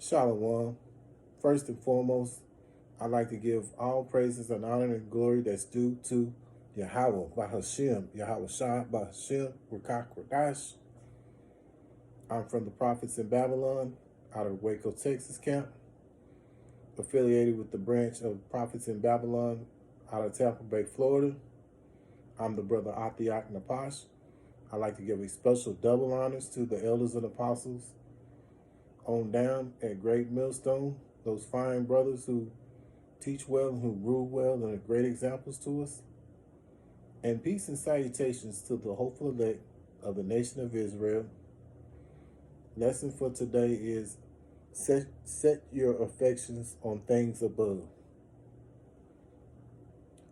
Shalom. First and foremost, I'd like to give all praises and honor and glory that's due to Yahweh, Bahashem, Yahweh Shah, Bahashem, Rakak Radash. I'm from the Prophets in Babylon, out of Waco, Texas camp, affiliated with the branch of Prophets in Babylon, out of Tampa Bay, Florida. I'm the brother Athiak Napash. I'd like to give a special double honors to the elders and apostles on down at Great Millstone, those fine brothers who teach well, who rule well, and are great examples to us. And peace and salutations to the hopeful elect of the nation of Israel. Lesson for today is set your affections on things above.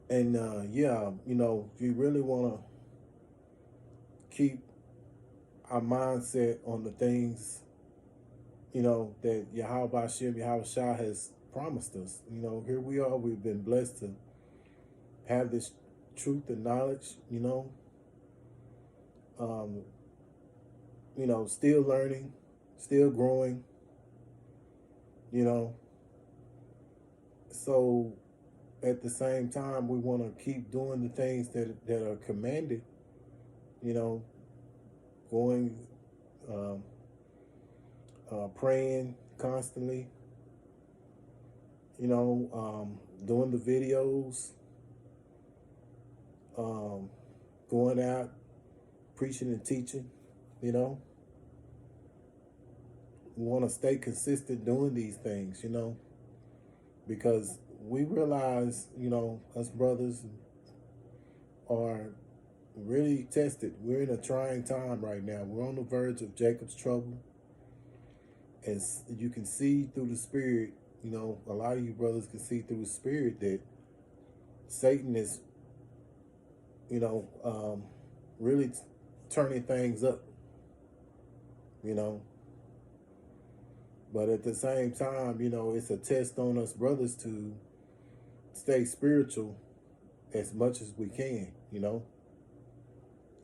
And if you really want to keep our mindset on the things, that Yahweh Hashem, Yahweh Shah has promised us. Here we are. We've been blessed to have this truth and knowledge, still learning, still growing, So at the same time, we want to keep doing the things that are commanded, going, praying constantly, doing the videos, going out, preaching and teaching, We want to stay consistent doing these things, because we realize, us brothers are really tested. We're in a trying time right now. We're on the verge of Jacob's trouble. And you can see through the spirit, a lot of you brothers can see through the spirit that Satan is, really turning things up, But at the same time, it's a test on us brothers to stay spiritual as much as we can,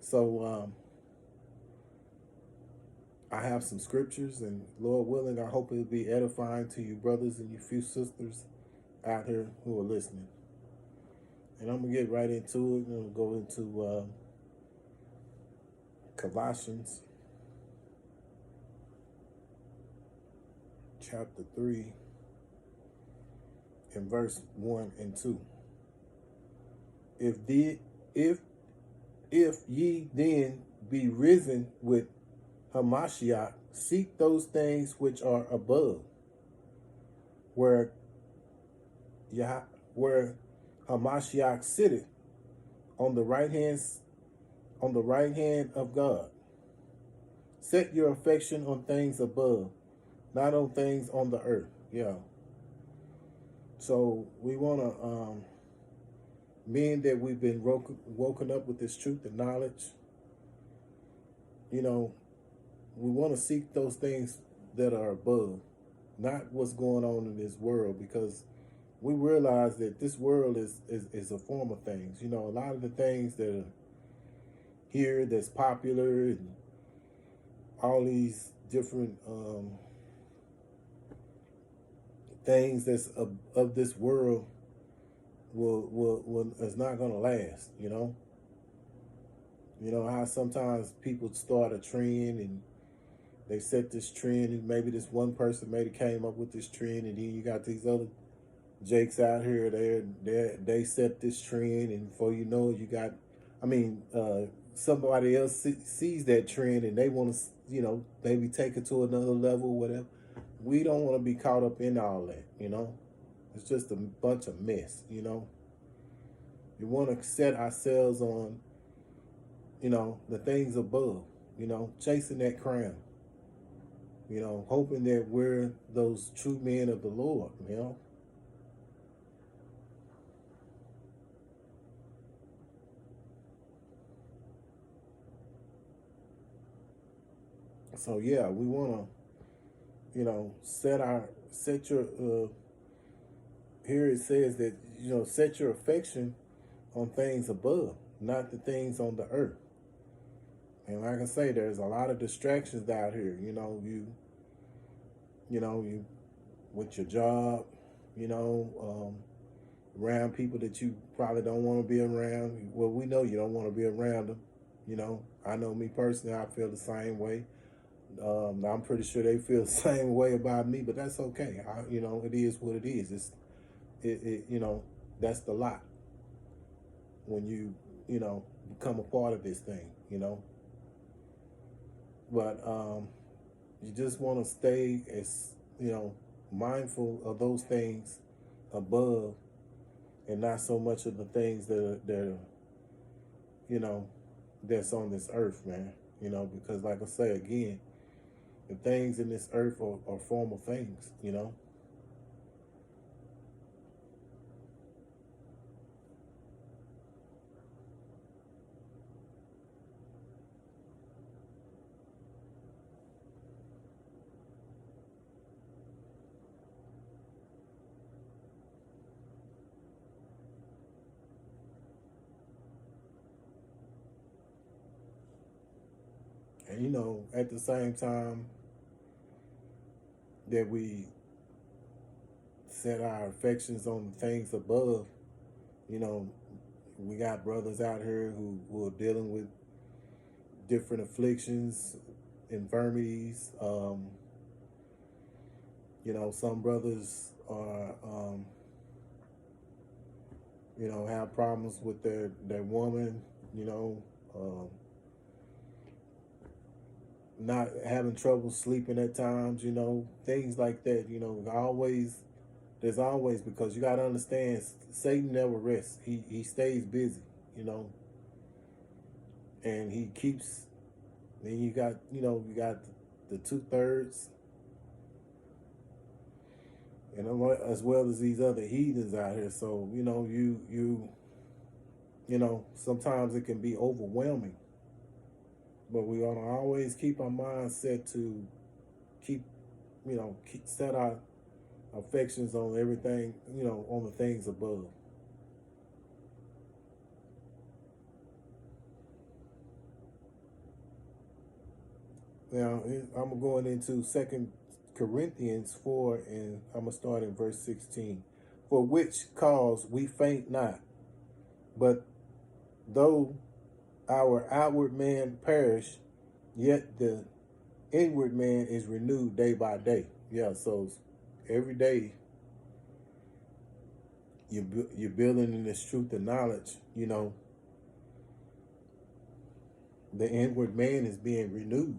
So I have some scriptures, and Lord willing, I hope it'll be edifying to you brothers and you few sisters out here who are listening. And I'm going to get right into it. I'm going to go into Colossians chapter 3 and verse 1 and 2. If ye then be risen with Hamashiach, seek those things which are above, where Hamashiach sitteth on the right hand of God. Set your affection on things above, not on things on the earth. Yeah. So we want to, being that we've been woken up with this truth and knowledge, we want to seek those things that are above, not what's going on in this world, because we realize that this world is a form of things. A lot of the things that are here that's popular and all these different things that's of this world is not going to last. How sometimes people start a trend and they set this trend, and maybe this one person maybe came up with this trend, and then you got these other jakes out here, they set this trend, and before you know it, you got, somebody else sees that trend and they want to, maybe take it to another level, whatever. We don't want to be caught up in all that, It's just a bunch of mess, We want to set ourselves on, the things above, chasing that crown, hoping that we're those true men of the Lord, So yeah, we want to, set your, here it says that, set your affection on things above, not the things on the earth. And like I say, there's a lot of distractions out here. You with your job, you know, around people that you probably don't want to be around. Well, we know you don't want to be around them. You know, I know me personally, I feel the same way. I'm pretty sure they feel the same way about me, but that's okay. You know, it is what it is. You know, that's the lot when you know, become a part of this thing, you know. But you just want to stay as, you know, mindful of those things above and not so much of the things that you know, that's on this earth, man. You know, because like I say again, the things in this earth are formal things, you know. And you know, at the same time that we set our affections on the things above, you know, we got brothers out here who are dealing with different afflictions, infirmities. You know, some brothers are, you know, have problems with their woman, you know, not having trouble sleeping at times, you know, things like that. You know, there's always, because you got to understand, Satan never rests. He stays busy, you know, and he keeps. Then you got, you know, you got the 2/3, and as well as these other heathens out here. So you know, you know, sometimes it can be overwhelming, but we ought to always keep our mind set to keep, you know, set our affections on everything, you know, on the things above. Now I'm going into 2 Corinthians 4, and I'm gonna start in verse 16. For which cause we faint not, but though our outward man perish, yet the inward man is renewed day by day. Yeah, so every day you're building in this truth and knowledge. You know, the inward man is being renewed.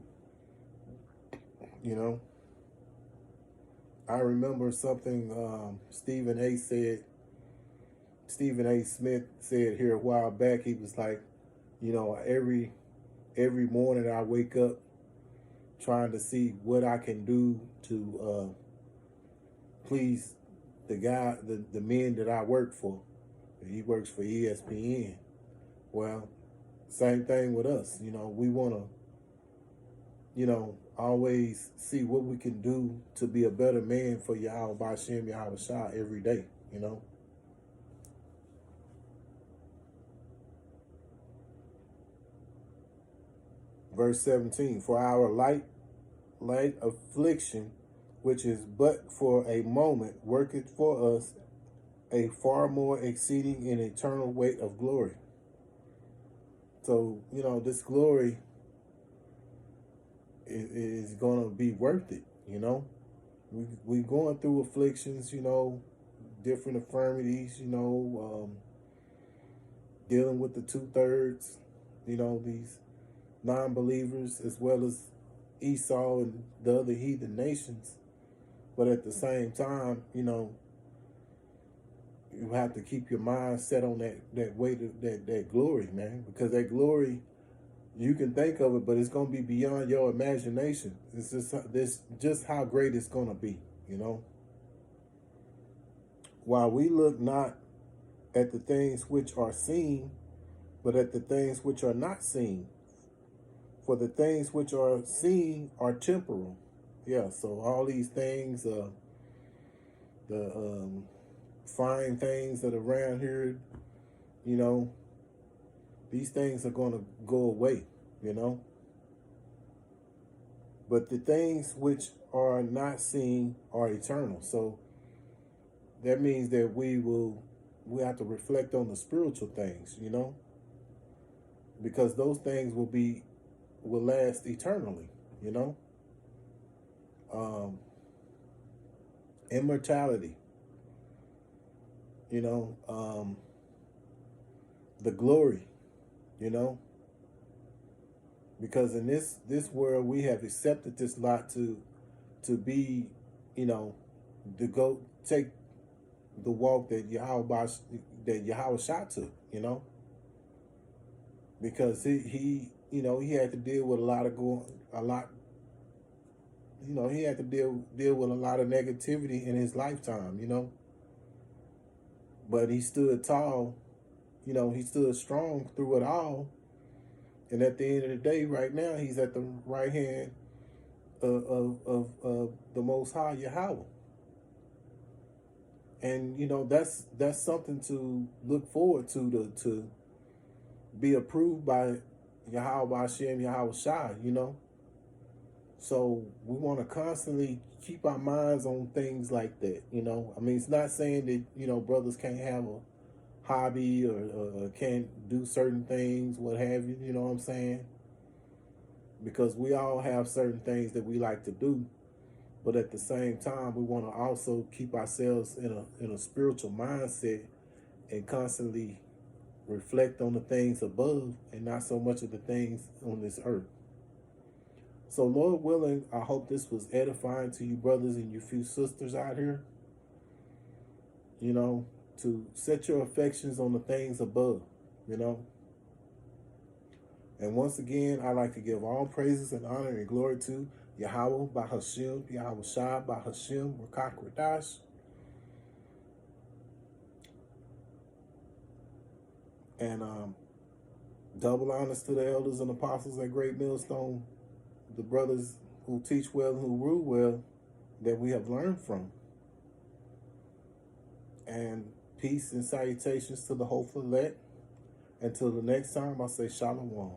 You know, I remember something Stephen A. Smith said here a while back. He was like, you know, every morning I wake up trying to see what I can do to please the men that I work for. He works for ESPN. Well, same thing with us. You know, we want to, you know, always see what we can do to be a better man for Yahweh Bashem, Yahweh Shah every day, you know. Verse 17, for our light affliction, which is but for a moment, worketh for us a far more exceeding and eternal weight of glory. So, you know, this glory is going to be worth it, you know. We're going through afflictions, you know, different infirmities, you know, dealing with the 2/3, you know, these non-believers as well as Esau and the other heathen nations. But at the same time, you know, you have to keep your mind set on that weight of that glory, man, because that glory, you can think of it, but it's going to be beyond your imagination. It's just how great it's going to be, you know. While we look not at the things which are seen, but at the things which are not seen. For the things which are seen are temporal. Yeah, so all these things, the fine things that are around here, you know, these things are going to go away, you know. But the things which are not seen are eternal. So that means that we have to reflect on the spiritual things, you know, because those things will last eternally, you know. Um, Immortality, you know, the glory, you know, because in this world we have accepted this lot to be, you know, to go take the walk that Yahweh shot to, you know, because he you know he had to deal with a lot, you know, he had to deal with a lot of negativity in his lifetime, you know, but he stood tall, you know, he stood strong through it all, and at the end of the day, right now he's at the right hand of the Most High Yahweh. And you know that's something to look forward to be approved by Yahweh Hashem, Yahweh Shai, you know. So we want to constantly keep our minds on things like that, you know. I mean, it's not saying that, you know, brothers can't have a hobby or can't do certain things, what have you, you know what I'm saying? Because we all have certain things that we like to do. But at the same time, we want to also keep ourselves in a spiritual mindset and constantly reflect on the things above and not so much of the things on this earth. So Lord willing, I hope this was edifying to you brothers and you few sisters out here. You know, to set your affections on the things above, you know. And once again, I like to give all praises and honor and glory to Yahweh Bahashim, Yahweh Shai Bahashim, Rakak Radash. And double honors to the elders and apostles at Great Millstone, the brothers who teach well and who rule well that we have learned from. And peace and salutations to the hopeful elect. Until the next time, I say Shalom.